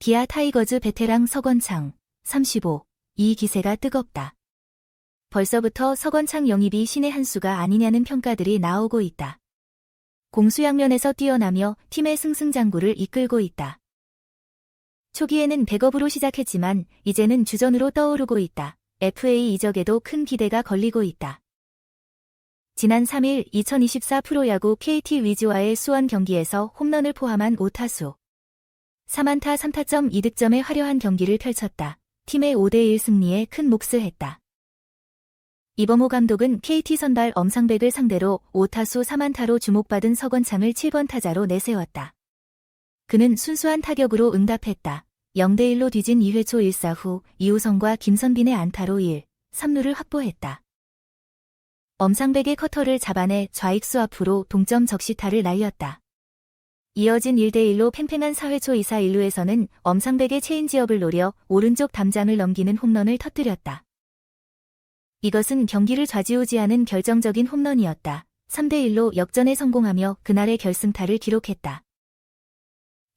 기아 타이거즈 베테랑 서건창, 35. 이 기세가 뜨겁다. 벌써부터 서건창 영입이 신의 한 수가 아니냐는 평가들이 나오고 있다. 공수양면에서 뛰어나며 팀의 승승장구를 이끌고 있다. 초기에는 백업으로 시작했지만 이제는 주전으로 떠오르고 있다. FA 이적에도 큰 기대가 걸리고 있다. 지난 3일 2024 프로야구 KT 위즈와의 수원 경기에서 홈런을 포함한 5타수 3안타 3타점 2득점의 화려한 경기를 펼쳤다. 팀의 5대1 승리에 큰 몫을 했다. 이범호 감독은 KT 선발 엄상백을 상대로 5타수 3안타로 주목받은 서건창을 7번 타자로 내세웠다. 그는 순수한 타격으로 응답했다. 0대1로 뒤진 2회 초 1사 후 이우성과 김선빈의 안타로 1, 3루를 확보했다. 엄상백의 커터를 잡아내 좌익수 앞으로 동점 적시타를 날렸다. 이어진 1대1로 팽팽한 4회 초 2사 1루에서는 엄상백의 체인지업을 노려 오른쪽 담장을 넘기는 홈런을 터뜨렸다. 이것은 경기를 좌지우지하는 결정적인 홈런이었다. 3대1로 역전에 성공하며 그날의 결승타를 기록했다.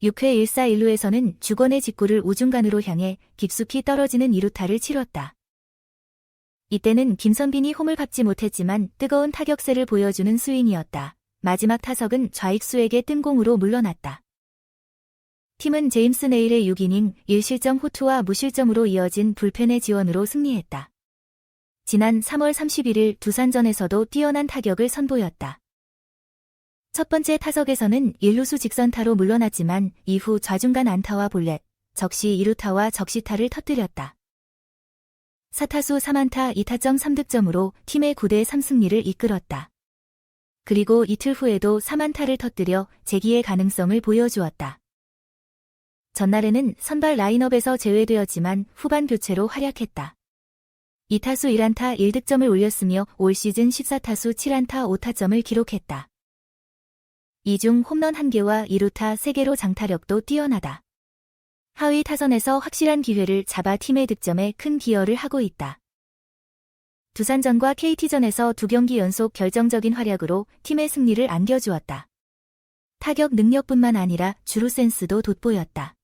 6회 1사 1루에서는 주권의 직구를 우중간으로 향해 깊숙이 떨어지는 2루타를 치렀다. 이때는 김선빈이 홈을 밟지 못했지만 뜨거운 타격세를 보여주는 스윙이었다. 마지막 타석은 좌익수에게 뜬공으로 물러났다. 팀은 제임스 네일의 6이닝 1실점 호투와 무실점으로 이어진 불펜의 지원으로 승리했다. 지난 3월 31일 두산전에서도 뛰어난 타격을 선보였다. 첫 번째 타석에서는 1루수 직선타로 물러났지만 이후 좌중간 안타와 볼넷, 적시 2루타와 적시타를 터뜨렸다. 4타수 3안타 2타점 3득점으로 팀의 9대3 승리를 이끌었다. 그리고 이틀 후에도 3안타를 터뜨려 재기의 가능성을 보여주었다. 전날에는 선발 라인업에서 제외되었지만 후반 교체로 활약했다. 2타수 1안타 1득점을 올렸으며 올 시즌 14타수 7안타 5타점을 기록했다. 이중 홈런 1개와 2루타 3개로 장타력도 뛰어나다. 하위 타선에서 확실한 기회를 잡아 팀의 득점에 큰 기여를 하고 있다. 두산전과 KT전에서 2경기 연속 결정적인 활약으로 팀의 승리를 안겨주었다. 타격 능력뿐만 아니라 주루 센스도 돋보였다.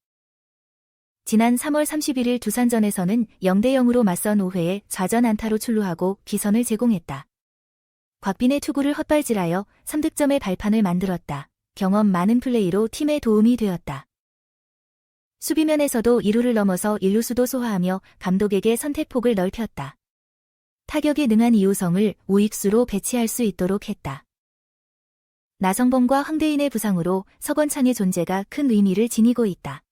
지난 3월 31일 두산전에서는 0대0으로 맞선 5회에 좌전 안타로 출루하고 기선을 제공했다. 곽빈의 투구를 헛발질하여 3득점의 발판을 만들었다. 경험 많은 플레이로 팀에 도움이 되었다. 수비면에서도 2루를 넘어서 1루수도 소화하며 감독에게 선택폭을 넓혔다. 타격에 능한 이우성을 우익수로 배치할 수 있도록 했다. 나성범과 황대인의 부상으로 서건창의 존재가 큰 의미를 지니고 있다.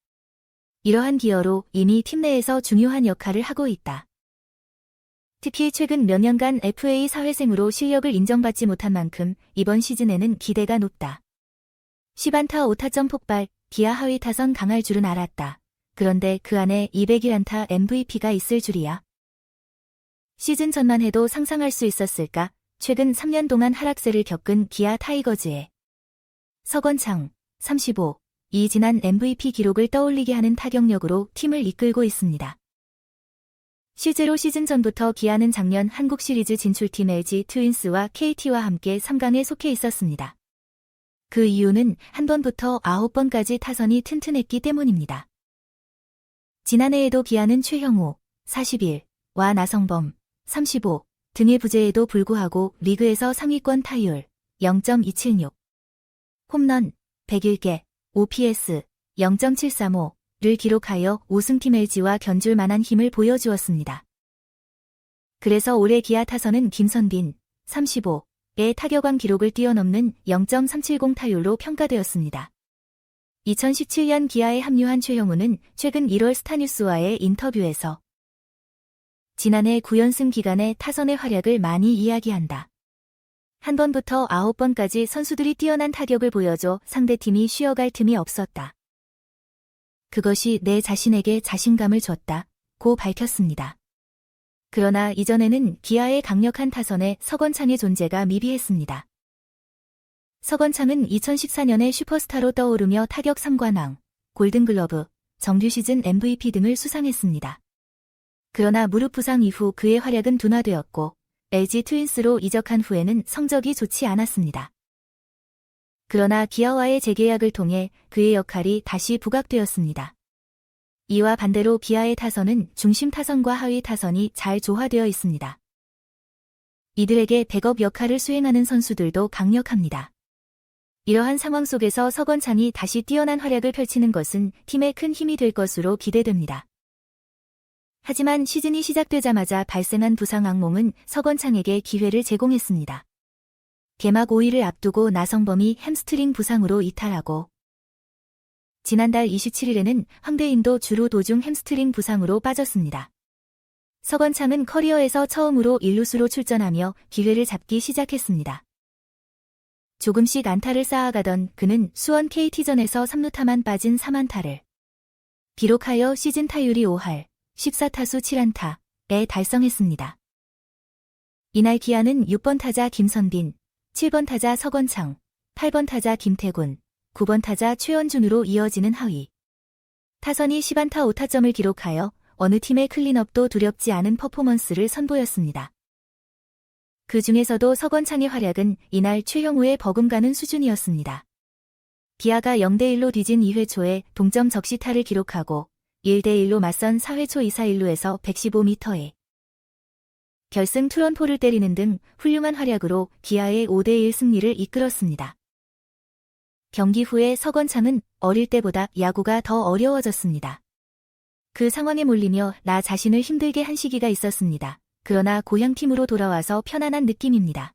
이러한 기여로 이미 팀 내에서 중요한 역할을 하고 있다. 특히 최근 몇 년간 FA 사회생으로 실력을 인정받지 못한 만큼 이번 시즌에는 기대가 높다. 10안타 5타점 폭발, 기아 하위 타선 강할 줄은 알았다. 그런데 그 안에 201안타 MVP가 있을 줄이야. 시즌 전만 해도 상상할 수 있었을까? 최근 3년 동안 하락세를 겪은 기아 타이거즈에 서건창, 35. 이 지난 MVP 기록을 떠올리게 하는 타격력으로 팀을 이끌고 있습니다. 실제로 시즌 전부터 기아는 작년 한국 시리즈 진출팀 LG 트윈스와 KT와 함께 3강에 속해 있었습니다. 그 이유는 한 번부터 9번까지 타선이 튼튼했기 때문입니다. 지난해에도 기아는 최형우, 41와 나성범, 35 등의 부재에도 불구하고 리그에서 상위권 타율 0.276, 홈런 101개, OPS 0.735를 기록하여 우승팀 LG와 견줄 만한 힘을 보여주었습니다. 그래서 올해 기아 타선은 김선빈 35의 타격왕 기록을 뛰어넘는 0.370 타율로 평가되었습니다. 2017년 기아에 합류한 최형우는 최근 1월 스타뉴스와의 인터뷰에서 지난해 9연승 기간에 타선의 활약을 많이 이야기한다. 한 번부터 9번까지 선수들이 뛰어난 타격을 보여줘 상대팀이 쉬어갈 틈이 없었다. 그것이 내 자신에게 자신감을 줬다고 밝혔습니다. 그러나 이전에는 기아의 강력한 타선에 서건창의 존재가 미비했습니다. 서건창은 2014년에 슈퍼스타로 떠오르며 타격 3관왕, 골든글러브, 정규 시즌 MVP 등을 수상했습니다. 그러나 무릎 부상 이후 그의 활약은 둔화되었고 LG 트윈스로 이적한 후에는 성적이 좋지 않았습니다. 그러나 기아와의 재계약을 통해 그의 역할이 다시 부각되었습니다. 이와 반대로 기아의 타선은 중심 타선과 하위 타선이 잘 조화되어 있습니다. 이들에게 백업 역할을 수행하는 선수들도 강력합니다. 이러한 상황 속에서 서건창이 다시 뛰어난 활약을 펼치는 것은 팀에 큰 힘이 될 것으로 기대됩니다. 하지만 시즌이 시작되자마자 발생한 부상 악몽은 서건창에게 기회를 제공했습니다. 개막 5일을 앞두고 나성범이 햄스트링 부상으로 이탈하고 지난달 27일에는 황대인도 주루 도중 햄스트링 부상으로 빠졌습니다. 서건창은 커리어에서 처음으로 1루수로 출전하며 기회를 잡기 시작했습니다. 조금씩 안타를 쌓아가던 그는 수원 KT전에서 3루타만 빠진 3안타를 기록하여 시즌 타율이 5할, 14타수 7안타에 달성했습니다. 이날 기아는 6번 타자 김선빈, 7번 타자 서건창, 8번 타자 김태군, 9번 타자 최원준으로 이어지는 하위 타선이 10안타 5타점을 기록하여 어느 팀의 클린업도 두렵지 않은 퍼포먼스를 선보였습니다. 그 중에서도 서건창의 활약은 이날 최형우의 버금가는 수준이었습니다. 기아가 0대1로 뒤진 2회 초에 동점 적시타를 기록하고 1대1로 맞선 4회 초 2사 1루에서 115m에 결승 투런포를 때리는 등 훌륭한 활약으로 기아의 5대1 승리를 이끌었습니다. 경기 후에 서건창은 어릴 때보다 야구가 더 어려워졌습니다. 그 상황에 몰리며 나 자신을 힘들게 한 시기가 있었습니다. 그러나 고향팀으로 돌아와서 편안한 느낌입니다.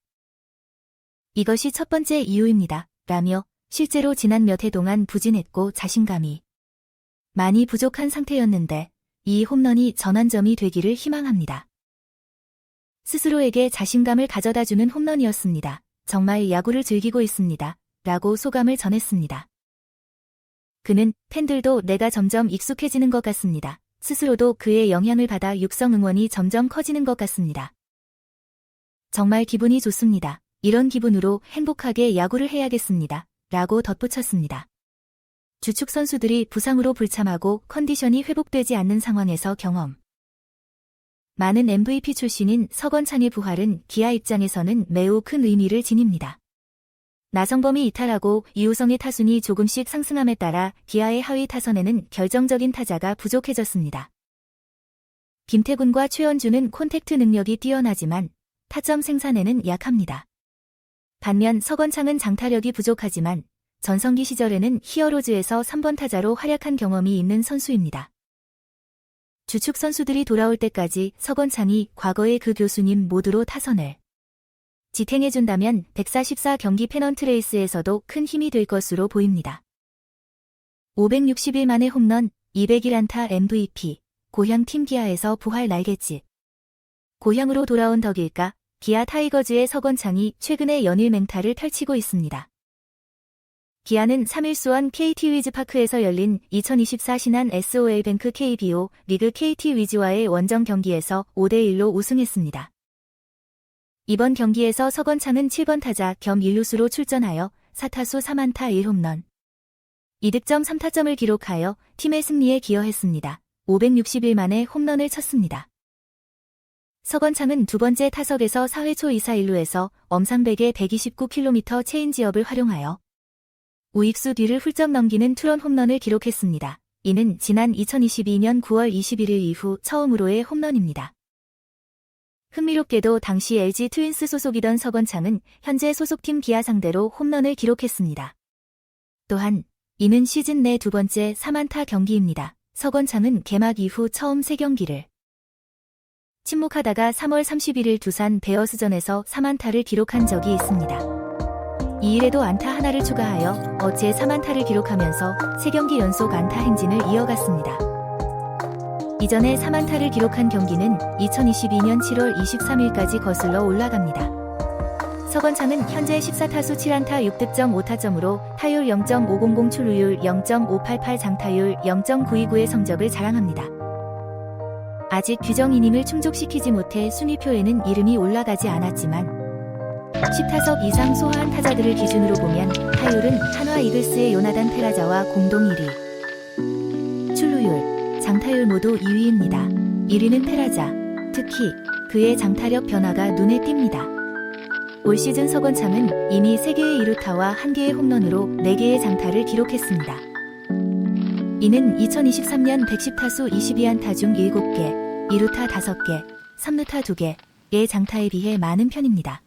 이것이 첫 번째 이유입니다. 라며 실제로 지난 몇 해 동안 부진했고 자신감이 많이 부족한 상태였는데 이 홈런이 전환점이 되기를 희망합니다. 스스로에게 자신감을 가져다주는 홈런이었습니다. 정말 야구를 즐기고 있습니다. 라고 소감을 전했습니다. 그는 팬들도 내가 점점 익숙해지는 것 같습니다. 스스로도 그의 영향을 받아 육성 응원이 점점 커지는 것 같습니다. 정말 기분이 좋습니다. 이런 기분으로 행복하게 야구를 해야겠습니다. 라고 덧붙였습니다. 주축 선수들이 부상으로 불참하고 컨디션이 회복되지 않는 상황에서 경험 많은 MVP 출신인 서건창의 부활은 기아 입장에서는 매우 큰 의미를 지닙니다. 나성범이 이탈하고 이우성의 타순이 조금씩 상승함에 따라 기아의 하위 타선에는 결정적인 타자가 부족해졌습니다. 김태군과 최원준은 콘택트 능력이 뛰어나지만 타점 생산에는 약합니다. 반면 서건창은 장타력이 부족하지만 전성기 시절에는 히어로즈에서 3번 타자로 활약한 경험이 있는 선수입니다. 주축 선수들이 돌아올 때까지 서건창이 과거의 그 교수님 모드로 타선을 지탱해준다면 144경기 페넌트레이스에서도 큰 힘이 될 것으로 보입니다. 560일 만에 홈런, 201안타 MVP, 고향 팀 기아에서 부활 날갯짓. 고향으로 돌아온 덕일까, 기아 타이거즈의 서건창이 최근에 연일 맹타를 펼치고 있습니다. 기아는 3일 수원 KT 위즈파크에서 열린 2024 신한 SOL뱅크 KBO 리그 KT 위즈와의 원정 경기에서 5대1로 우승했습니다. 이번 경기에서 서건창은 7번 타자 겸 1루수로 출전하여 4타수 3안타 1홈런 2득점 3타점을 기록하여 팀의 승리에 기여했습니다. 560일 만에 홈런을 쳤습니다. 서건창은 두 번째 타석에서 4회 초 2사 1루에서 엄상백의 129km 체인지업을 활용하여 우익수 뒤를 훌쩍 넘기는 투런 홈런을 기록했습니다. 이는 지난 2022년 9월 21일 이후 처음으로의 홈런입니다. 흥미롭게도 당시 LG 트윈스 소속이던 서건창은 현재 소속팀 기아 상대로 홈런을 기록했습니다. 또한 이는 시즌 내 두 번째 3안타 경기입니다. 서건창은 개막 이후 처음 3경기를 침묵하다가 3월 31일 두산 베어스전에서 3안타를 기록한 적이 있습니다. 이 일에도 안타 하나를 추가하여 어제 3안타를 기록하면서 3경기 연속 안타 행진을 이어갔습니다. 이전에 3안타를 기록한 경기는 2022년 7월 23일까지 거슬러 올라갑니다. 서건창은 현재 14타수 7안타 6득점 5타점으로 타율 0.500 출루율 0.588 장타율 0.929의 성적을 자랑합니다. 아직 규정 이닝을 충족시키지 못해 순위표에는 이름이 올라가지 않았지만 10타석 이상 소화한 타자들을 기준으로 보면 타율은 한화 이글스의 요나단 페라자와 공동 1위, 출루율, 장타율 모두 2위입니다. 1위는 페라자, 특히 그의 장타력 변화가 눈에 띕니다. 올 시즌 서건창은 이미 3개의 2루타와 1개의 홈런으로 4개의 장타를 기록했습니다. 이는 2023년 110타수 22안타 중 7개, 2루타 5개, 3루타 2개의 장타에 비해 많은 편입니다.